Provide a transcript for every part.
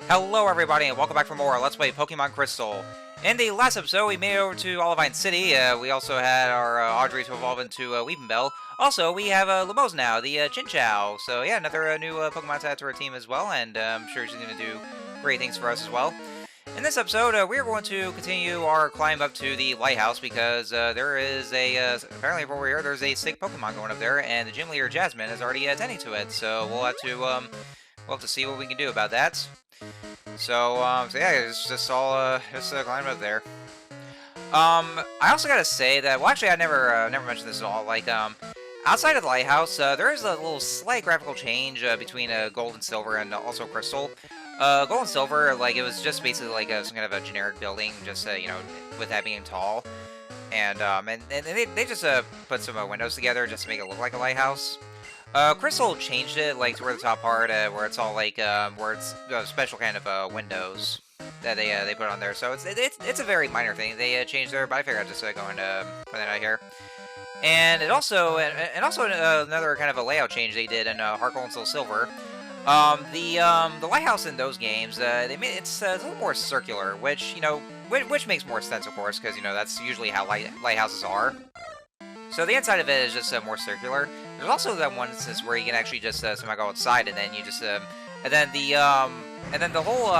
Hello everybody and welcome back for more Let's Play Pokemon Crystal. In the last episode, we made it over to Olivine City. We also had our Audrey to evolve into Weepinbell. Also, we have Limos now, the Chinchou. So yeah, another new Pokemon to add to our team as well, and I'm sure she's going to do great things for us as well. In this episode, we are going to continue our climb up to the Lighthouse because there is apparently over here, there's a sick Pokemon going up there, and the gym leader, Jasmine, is already attending to it. So we'll have to see what we can do about that. So yeah, it's just all climb up there. I also gotta say that, well, actually, I never mentioned this at all. Like, outside of the Lighthouse, there is a little slight graphical change between Gold and Silver and also Crystal. Gold and Silver, like, it was just basically like some kind of a generic building, just you know, with that being tall, and they just put some windows together just to make it look like a lighthouse. Crystal changed it, like, to where the top part, where it's all, like, where it's special kind of, windows that they put on there. So it's a very minor thing they changed there, but I figured I'd just go and put that out here. And it also, another kind of a layout change they did in Heart Gold and Soul Silver. The lighthouse in those games, they made it's a little more circular, which, you know, which makes more sense, of course, because, you know, that's usually how lighthouses are. So the inside of it is just more circular. There's also that one instance where you can actually just somehow go outside, and then you just and then the whole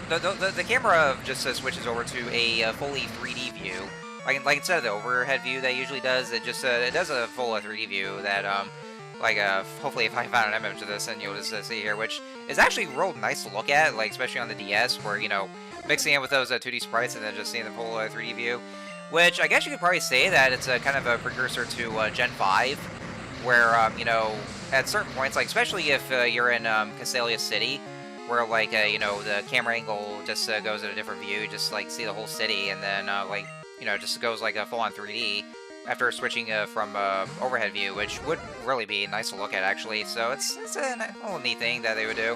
the camera just switches over to a fully 3D view. Like instead of the overhead view that it usually does, it just it does a full 3D view that hopefully if I found an image of this, and you'll just see here, which is actually real nice to look at, like especially on the DS, where, you know, mixing it with those 2D sprites and then just seeing the full 3D view. Which I guess you could probably say that it's a kind of a precursor to Gen 5, where, you know, at certain points, like especially if you're in Cianwood City, where, like, you know, the camera angle just goes in a different view, you just, like, see the whole city, and then, like, you know, just goes, like, a full-on 3D after switching from overhead view, which would really be nice to look at, actually. So it's a little neat thing that they would do.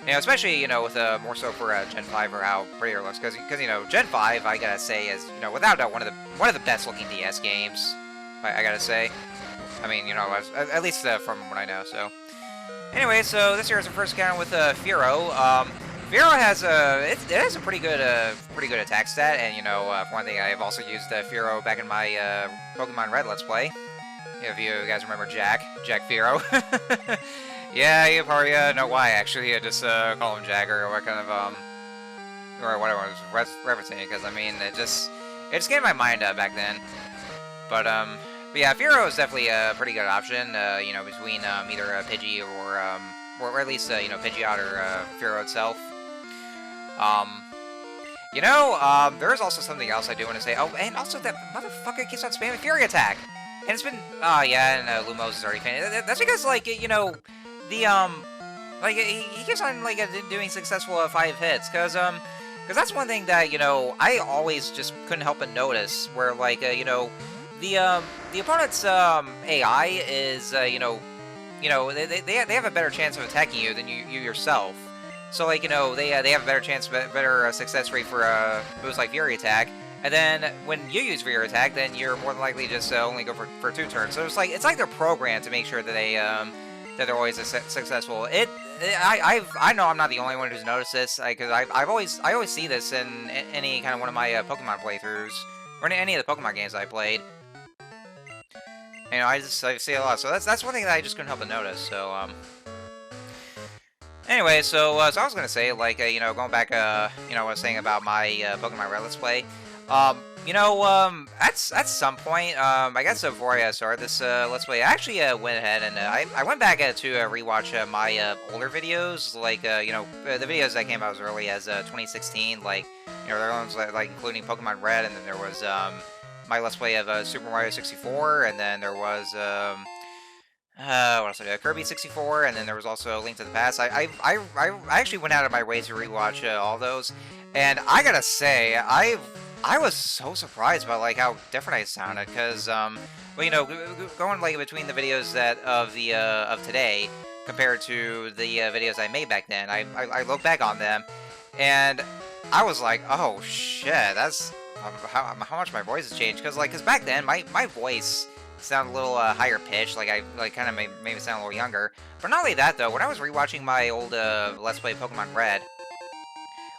You know, especially, you know, with more so for Gen 5 or how prettier it looks, because you know, Gen 5, I gotta say, is, you know, without doubt one of the best looking DS games. I gotta say. I mean, you know, at least from what I know. So anyway, so this here is our first encounter with Firo. Firo has it has a pretty good attack stat, and, you know, for one thing, I've also used Firo back in my Pokemon Red Let's Play. If you guys remember Jack Firo. Yeah, you probably know why, actually. I just call him Jagger, or what kind of, or whatever I was referencing, because, I mean, it just came to my mind back then. But yeah, Firo is definitely a pretty good option, you know, between either Pidgey or at least, you know, Pidgeot or Firo itself. You know, there is also something else I do want to say. Oh, and also that motherfucker keeps on spamming Fury Attack! And it's been, yeah, and Lumos is already fainted. That's because, like, you know, like, he keeps on, like, doing successful 5 hits, because that's one thing that, you know, I always just couldn't help but notice, where, like, you know, the opponent's, AI is, you know, they have a better chance of attacking you than you yourself. So, like, you know, they have a better chance, better success rate for, moves like Fury Attack. And then when you use Fury Attack, then you're more than likely just only go for 2 turns. So it's like they're programmed to make sure that they're always successful. I know I'm not the only one who's noticed this, because I always see this in any kind of one of my Pokemon playthroughs, or in any of the Pokemon games I played. You know, I see it a lot. So that's one thing that I just couldn't help but notice. So anyway, so I was gonna say, like, you know, going back, you know, what I was saying about my Pokemon Red Let's Play. You know, at some point, I guess before I started this Let's Play, I actually went ahead and I went back to rewatch my older videos, like, you know, the videos that came out as early as 2016, like, you know, there were ones like including Pokemon Red, and then there was my Let's Play of Super Mario 64, and then there was what else? Kirby 64, and then there was also Link to the Past. I actually went out of my way to rewatch all those, and I gotta say, I was so surprised by, like, how different I sounded, because, well, you know, going, like, between the videos of today compared to the videos I made back then, I look back on them, and I was like, oh shit, that's how much my voice has changed, because back then my voice sound a little higher pitched, like I kind of made me sound a little younger. But not only that though, when I was rewatching my old Let's Play Pokemon Red,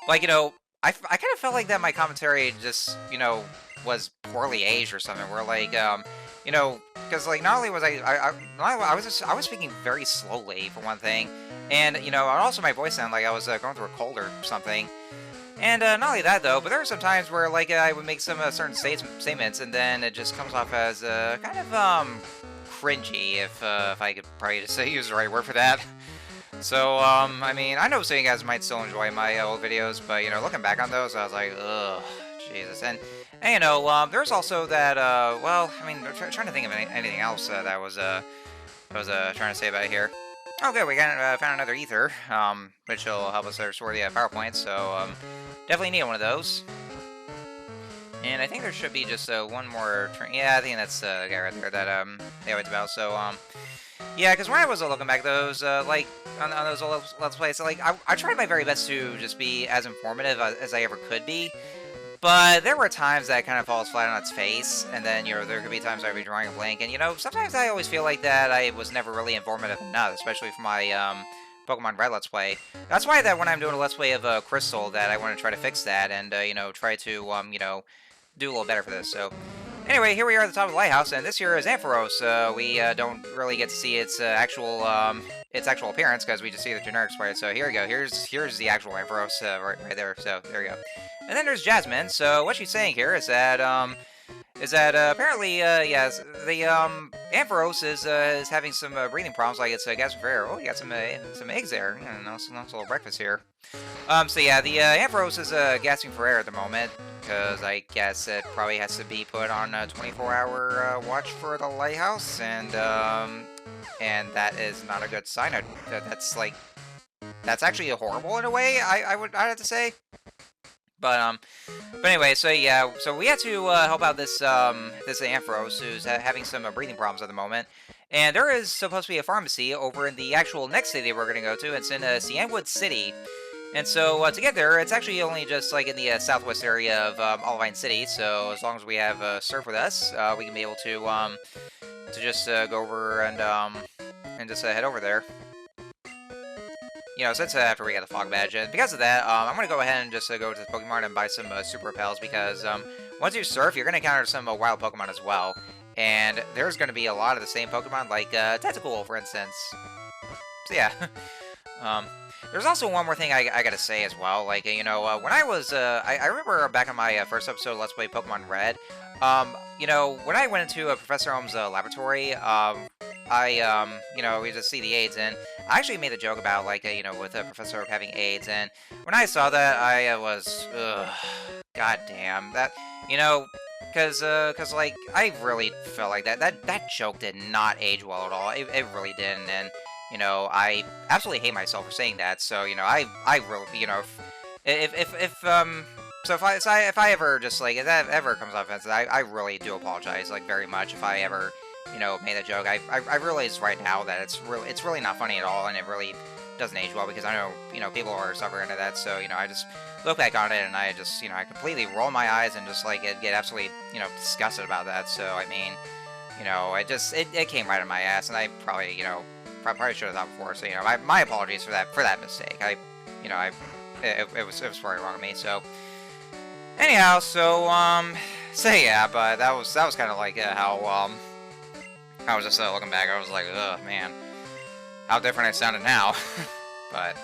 like I kind of felt like that my commentary just was poorly aged or something. Where like because like not only was I was speaking very slowly for one thing, and also my voice sounded like I was going through a cold or something. And not only that though, but there are some times where like I would make some certain statements, and then it just comes off as kind of cringy, if I could probably just use the right word for that. So I mean, I know some of you guys might still enjoy my old videos, but looking back on those, I was like, ugh, Jesus. And there's also that well, I mean, trying to think of anything else that I was trying to say about it here. Okay, we got found another ether, which will help us restore the power points, so definitely need one of those. And I think there should be just one more turn. Yeah, I think that's the guy right there that they always about. So yeah, because when I was looking back those like on those old Let's Plays, like I tried my very best to just be as informative as I ever could be. But there were times that kind of falls flat on its face, and then, there could be times I'd be drawing a blank, and, sometimes I always feel like that I was never really informative enough, especially for my, Pokemon Red Let's Play. That's why that when I'm doing a Let's Play of, Crystal, that I want to try to fix that, and, try to, do a little better for this, so... Anyway, here we are at the top of the Lighthouse, and this here is Ampharos. We don't really get to see its actual appearance, because we just see the generic sprite, so here we go. Here's the actual Ampharos, right there, so there we go. And then there's Jasmine. So what she's saying here is that apparently yes, the Ampharos is having some breathing problems, like it's gasping for air. Oh, you got some eggs there. Nice little breakfast here. So yeah, the Ampharos is gasping for air at the moment, because I guess it probably has to be put on a 24-hour watch for the Lighthouse, and that is not a good sign. That's actually horrible in a way. I'd have to say. But anyway, so yeah, so we had to help out this Ampharos who's having some breathing problems at the moment, and there is supposed to be a pharmacy over in the actual next city we're gonna go to. It's in Cianwood City, and so to get there, it's actually only just like in the southwest area of Olivine City. So as long as we have Surf with us, we can be able to just go over and just head over there. Since after we got the Fog Badge, and because of that, I'm going to go ahead and just go to the Pokemon and buy some Super Repels, because once you surf, you're going to encounter some wild Pokemon as well, and there's going to be a lot of the same Pokemon, like Tentacool, for instance. So yeah. There's also one more thing I got to say as well, like, when I was, I remember back on my first episode of Let's Play Pokemon Red, when I went into Professor Ohm's laboratory, we just see the AIDS, and I actually made a joke about, like, with Professor Oak having AIDS, and when I saw that, I was, god damn, that, because, like, I really felt like that joke did not age well at all. It really didn't, and, I absolutely hate myself for saying that, so, I really, if I ever just, like, if that ever comes off offensive, I really do apologize, like, very much if I ever, made a joke. I realize right now that it's really not funny at all, and it really doesn't age well, because I know, people are suffering under that, so, I just look back on it, and I just, I completely roll my eyes and just, like, get absolutely, disgusted about that, so, I mean, it came right on my ass, and I probably, probably should have thought before, so, my apologies for that mistake. It was very wrong of me, so, anyhow, so yeah, but that was kind of like how, I was just looking back, I was like, ugh, man, how different I sounded now. But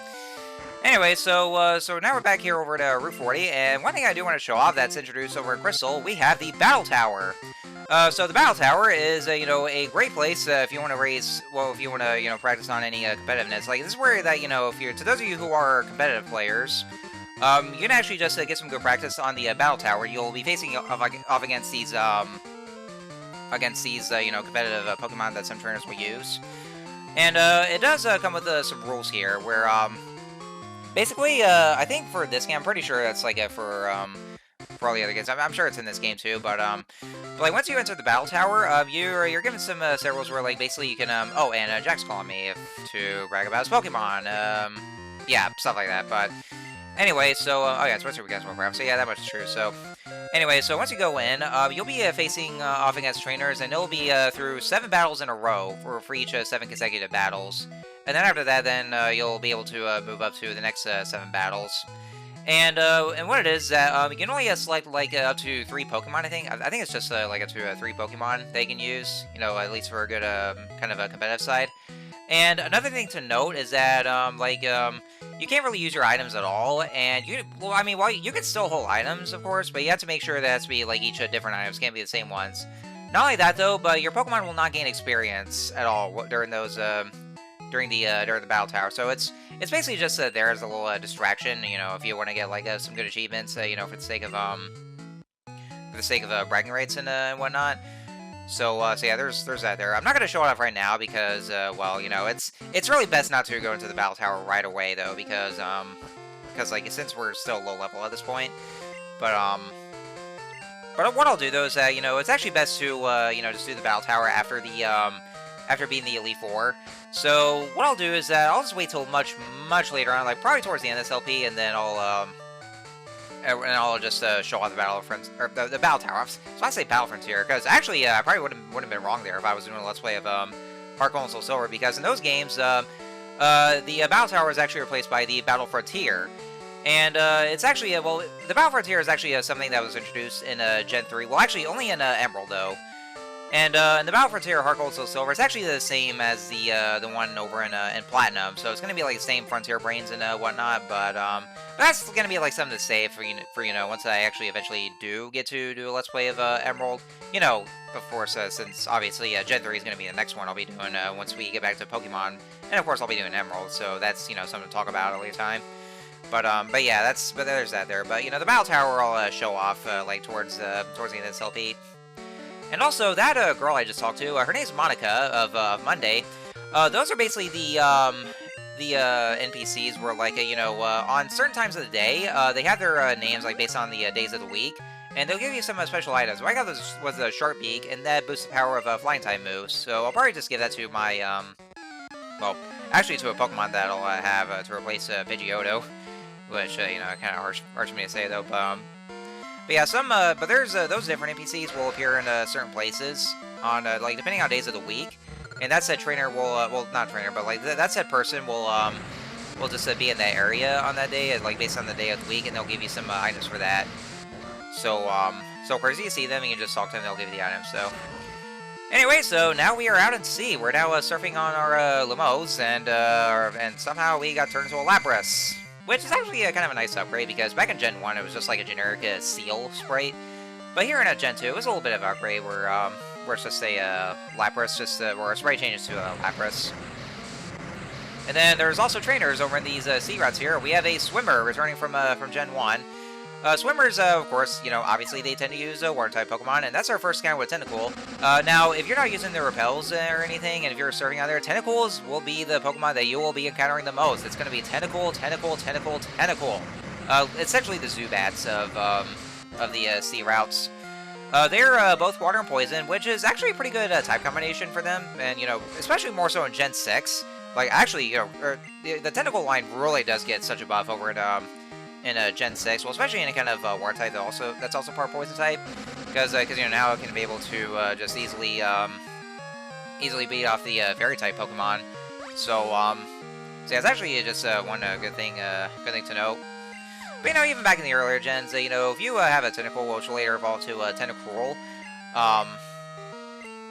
anyway, so now we're back here over to Route 40, and one thing I do want to show off that's introduced over in Crystal, we have the Battle Tower. So the Battle Tower is, a great place if you want to practice on any competitiveness. Like, this is where that, to those of you who are competitive players, you can actually just get some good practice on the Battle Tower. You'll be facing off against these, competitive Pokemon that some trainers will use. And it does come with some rules here, where basically, I think for this game, I'm pretty sure that's like for all the other games. I'm sure it's in this game too, but like once you enter the Battle Tower, you're given some set rules where, like, basically you can oh, and Jack's calling me to brag about his Pokemon, yeah, stuff like that. But anyway, so oh yeah, it's supposed to be guys more. So yeah, that much is true. So Anyway, so once you go in, you'll be facing off against trainers, and it'll be through 7 battles in a row for each 7 consecutive battles. And then after that, then you'll be able to move up to the next 7 battles. And what it is that you can only select like up to 3 Pokemon. I think it's just like up to 3 Pokemon they can use. You know, at least for a good kind of a competitive side. And another thing to note is that you can't really use your items at all, and you can still hold items, of course, but you have to make sure that it has to be like each different items, can't be the same ones. Not only that though, but your Pokemon will not gain experience at all during those during the battle tower. So it's basically just there as a little distraction, you know, if you want to get like some good achievements, you know, for the sake of bragging rights and whatnot. So yeah, there's that there. I'm not gonna show it off right now because, well, you know, it's really best not to go into the battle tower right away though, because like since we're still low level at this point. But what I'll do though is that, you know, it's actually best to you know, just do the battle tower after the after beating the Elite Four. So what I'll do is that I'll just wait till much later on, like probably towards the end of this LP, and then I'll just show off the Battlefront, or the Battle Tower. So I say Battle Frontier, because actually I probably wouldn't have been wrong there if I was doing a Let's Play of Heart Gold and Soul Silver, because in those games, the Battle Tower is actually replaced by the Battle Frontier. And it's actually, well, the Battle Frontier is actually something that was introduced in Gen 3. Well, actually, only in Emerald, though. And in the Battle Frontier, Heart Gold, Soul Silver, it's actually the same as the one over in Platinum. So it's going to be like the same Frontier brains and whatnot, but that's going to be like something to save for you know, once I actually eventually do get to do a Let's Play of Emerald. You know, of course, since obviously Gen 3 is going to be the next one I'll be doing once we get back to Pokemon. And of course, I'll be doing Emerald, so that's, you know, something to talk about at a later time. But yeah, but there's that there. But, you know, the Battle Tower I'll show off like towards the end of this LP. And also, that girl I just talked to, her name's Monica of Monday. Those are basically the NPCs where, like, you know, on certain times of the day, they have their names, like, based on the days of the week. And they'll give you some special items. What I got was a Sharp Beak, and that boosts the power of Flying type moves. So I'll probably just give that to my, well, actually to a Pokemon that I'll have to replace Pidgeotto. Which, you know, kind of harsh for me to say, though. But yeah, but there's those different NPCs will appear in certain places on, like, depending on days of the week. And that said trainer will, well, not trainer, but, like, that said person will just be in that area on that day, like, based on the day of the week, and they'll give you some items for that. So, of course, you see them, you can just talk to them, they'll give you the items, so. Anyway, so now we are out at sea. We're now surfing on our Limos, and somehow we got turned into a Lapras. Which is actually kind of a nice upgrade, because back in Gen 1 it was just like a generic Seal Sprite. But here in Gen 2 it was a little bit of an upgrade where it's just a Lapras, just where our sprite changes to a Lapras. And then there's also trainers over in these sea routes here. We have a Swimmer returning from Gen 1. Swimmers, of course, you know, obviously they tend to use Water-type Pokemon, and that's our first encounter with Tentacool. Now, if you're not using the repels or anything, and if you're surfing out there, Tentacools will be the Pokemon that you will be encountering the most. It's going to be Tentacool, Tentacool, Tentacool, Tentacool. Essentially the Zubats of the sea routes. They're both water and poison, which is actually a pretty good type combination for them, and, you know, especially more so in Gen 6. Like, actually, you know, the Tentacool line really does get such a buff over in Gen 6, well, especially in a kind of water type that's also part poison type, because you know, now it can be able to just easily beat off the fairy type Pokemon. So yeah, it's actually just one good thing to note. But you know, even back in the earlier gens, you know, if you have a Tentacool, which will later evolve to Tentacruel,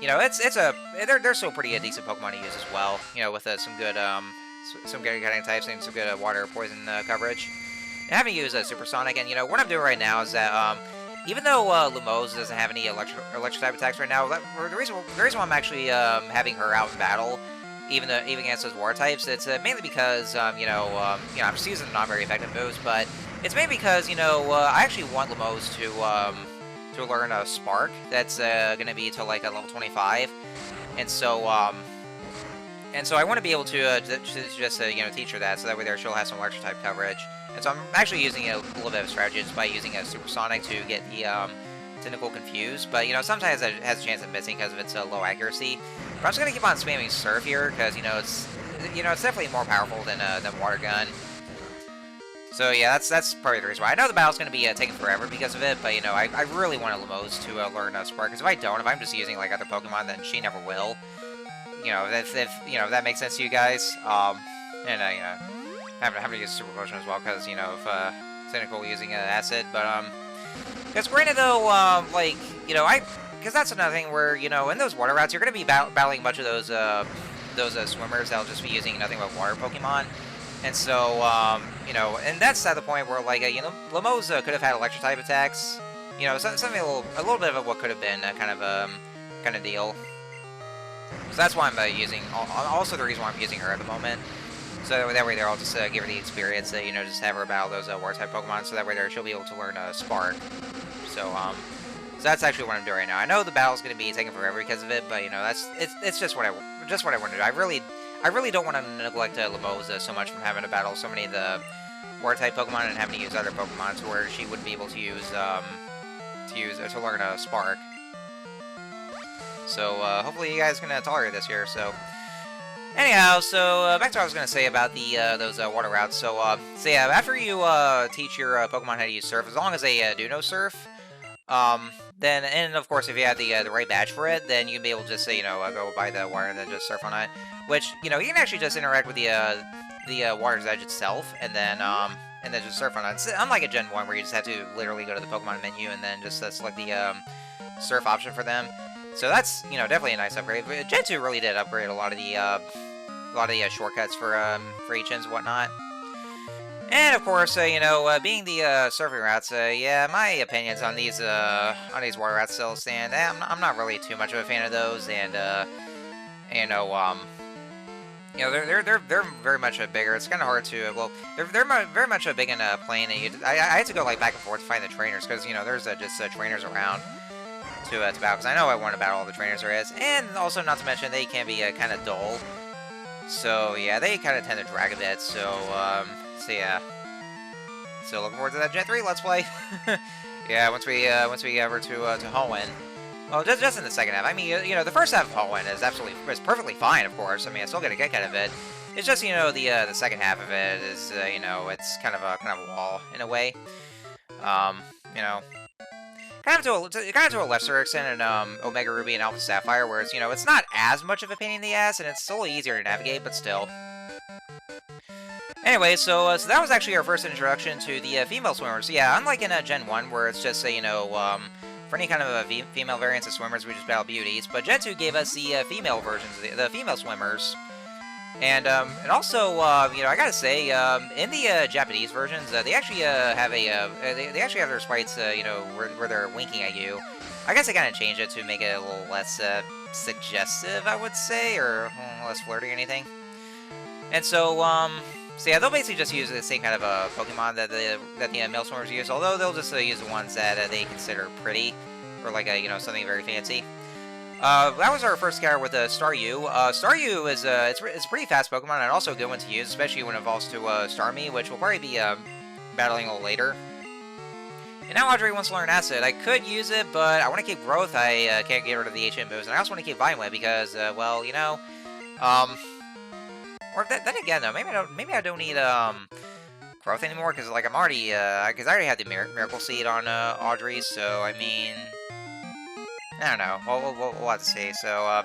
you know, they're still pretty decent Pokemon to use as well. You know, with some good cutting types and some good water poison coverage. I haven't used Supersonic, and, you know, what I'm doing right now is that, even though Lumos doesn't have any electric type attacks right now, the reason why I'm actually having her out in battle, even against those water types, it's mainly because, you know, I'm just using not very effective moves, but it's mainly because, you know, I actually want Lumos to learn a Spark that's going to be to, like, a level 25, and so I want to be able to just you know, teach her that, so that way she'll have some electric type coverage. And so I'm actually using a little bit of strategy just by using a Supersonic to get the Tentacool confused. But, you know, sometimes it has a chance of missing because of its low accuracy. But I'm just going to keep on spamming Surf here because, you know, it's definitely more powerful than Water Gun. So yeah, that's probably the reason why. I know the battle's going to be taking forever because of it, but you know, I really want Limos to learn Spark, because if I'm just using like other Pokemon, then she never will. You know, if you know, if that makes sense to you guys. And you know, having to use Super Potion as well, because you know, if Cynical using Acid, but because granted though, like you know, because that's another thing where you know, in those water routes, you're going to be battling a bunch of those swimmers that'll just be using nothing but water Pokemon. And so, you know, and that's at the point where, like, you know, Limos could have had electric-type attacks. You know, something a little bit of what could have been kind of deal. So that's why I'm using, also the reason why I'm using her at the moment. So that way there, I'll just give her the experience, you know, just have her battle those water-type Pokemon, so that way there she'll be able to learn Spark. So that's actually what I'm doing right now. I know the battle's going to be taking forever because of it, but, you know, it's just what I want to do. I really don't want to neglect Limos so much from having to battle so many of the Water-type Pokemon and having to use other Pokemon to where she wouldn't be able to use to learn Spark. So hopefully you guys can tolerate this here. So anyhow, so back to what I was going to say about the those water routes. So yeah, after you teach your Pokemon how to use Surf, as long as they do know Surf, then, and of course, if you have the right badge for it, then you can be able to just say, you know, go by the water and then just surf on it. Which, you know, you can actually just interact with the water's edge itself, and then just surf on it. It's unlike a Gen 1 where you just have to literally go to the Pokemon menu and then just select the surf option for them. So that's, you know, definitely a nice upgrade. But Gen 2 really did upgrade a lot of the shortcuts for HMs and whatnot. And of course, you know, being the surfing routes, yeah, my opinions on these water routes still stand. I'm not really too much of a fan of those, and you know, they're very much bigger. It's kind of hard to they're very much big in playing. And I had to go like back and forth to find the trainers because you know there's just trainers around to battle. Because I know I want to battle all the trainers there is, and also not to mention they can be kind of dull. So yeah, they kind of tend to drag a bit. So yeah. So looking forward to that Gen 3 Let's Play. Yeah, once we get over to Hoenn. Well, just in the second half. I mean, you know, the first half of Hoenn is perfectly fine, of course. I mean, I still get a kick out of it. It's just, you know, the second half of it is, you know, it's kind of a wall in a way. You know, kind of to a lesser extent in Omega Ruby and Alpha Sapphire, where it's, you know, it's not as much of a pain in the ass, and it's still easier to navigate, but still. Anyway, so that was actually our first introduction to the female swimmers. Yeah, unlike in Gen 1, where it's just, you know, for any kind of female variants of swimmers, we just battle beauties. But Gen 2 gave us the female versions, the female swimmers. And also, you know, I gotta say, in the Japanese versions, they actually have they actually have their sprites, you know, where they're winking at you. I guess they kind of changed it to make it a little less suggestive, I would say, or less flirty or anything. And so, so yeah, they'll basically just use the same kind of Pokemon that the male swimmers use, although they'll just use the ones that they consider pretty, or like you know, something very fancy. That was our first encounter with Staryu. Staryu is it's a pretty fast Pokemon and also a good one to use, especially when it evolves to Starmie, which we'll probably be battling a little later. And now Audrey wants to learn Acid. I could use it, but I want to keep Growth. I can't get rid of the HM boost, and I also want to keep Vine Whip because, well, you know, or then again, though, maybe I don't need Growth anymore because, like, I'm already because I already had the Miracle Seed on Audrey. So I mean, I don't know. We'll have to see. So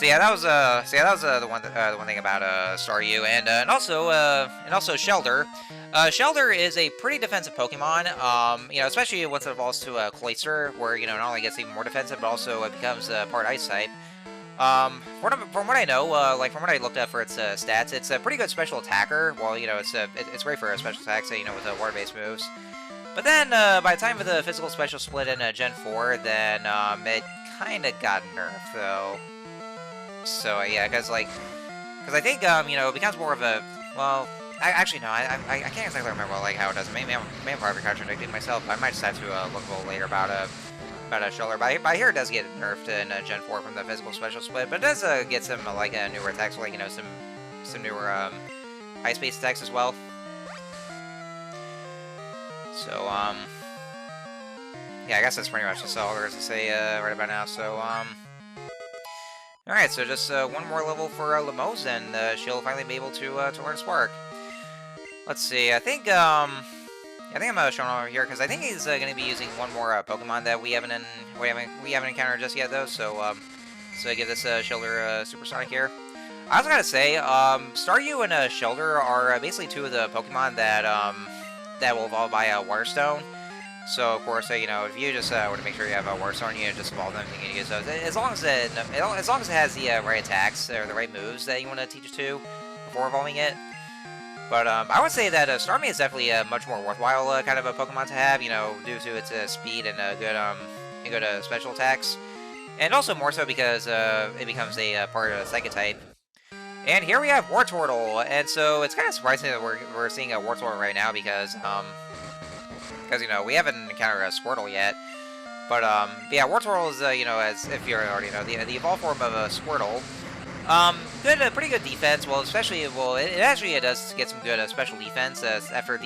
yeah, that was the one thing about Staryu, and also Shelder. Shelder is a pretty defensive Pokemon. You know, especially once it evolves to Cloyster, where you know not only gets even more defensive, but also it becomes part Ice type. From what I know, like from what I looked at for its stats, it's a pretty good special attacker. Well, you know, it's great for special attacks, you know, with water-based moves. But then by the time of the physical special split in Gen 4, then it kind of got nerfed though. So yeah, because I think you know, it becomes more of a actually no, I can't exactly remember like how it does. Maybe I'm probably contradicting myself. But I might just have to look a little later about Shelder. But I hear it does get nerfed in Gen 4 from the physical special split, but it does get some like newer attacks, like you know some newer high space attacks as well. So yeah, I guess that's pretty much just all there is to say right about now. So alright, so just one more level for Limos, and she'll finally be able to learn Spark. Let's see. I think I'm showing over here because I think he's going to be using one more Pokemon that we haven't encountered just yet though. So I give this Shellder Supersonic here. I was gonna say, Staryu and Shellder are basically two of the Pokemon that will evolve by Waterstone. So of course, you know, if you just want to make sure you have a Waterstone, you just evolve them. You can use those as long as it has the right attacks or the right moves that you want to teach it to before evolving it. But I would say that Starmie is definitely a much more worthwhile kind of a Pokemon to have, you know, due to its speed and good special attacks, and also more so because it becomes a part of the Psychic type. And here we have Wartortle, and so it's kind of surprising that we're seeing a Wartortle right now because you know we haven't encountered a Squirtle yet. But yeah, Wartortle is you know, as if you already know, the evolved form of a Squirtle. Pretty good defense. Well, especially it actually does get some good special defense after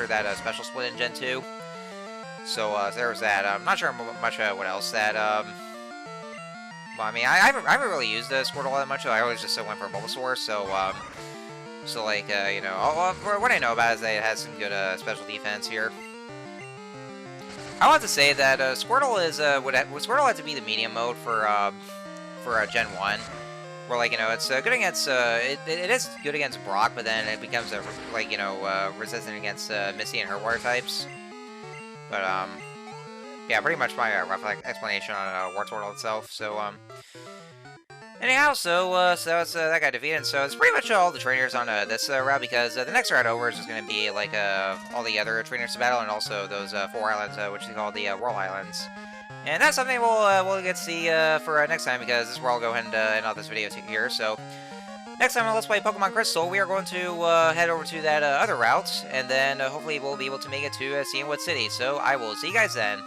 that special split in Gen 2. So there was that. I'm not sure much what else that. Well, I mean, I haven't really used Squirtle that much. So I always just went for Bulbasaur. So like you know, what I know about it is that it has some good special defense here. I want to say that Squirtle Squirtle had to be the medium mode for Gen 1, where, like, you know, it's good against, it is good against Brock, but then it becomes, like, you know, resistant against Misty and her water types. But, yeah, pretty much my rough explanation on Wartortle itself. So, anyhow, so it's that guy defeated. So it's pretty much all the trainers on this route, because the next route over is just going to be, like, all the other trainers to battle, and also those 4 islands, which they call the Whirl Islands. And that's something we'll get to see for next time, because this is where I'll go ahead and end off this video here. So, next time on Let's Play Pokemon Crystal, we are going to head over to that other route, and then hopefully we'll be able to make it to Cianwood City. So, I will see you guys then.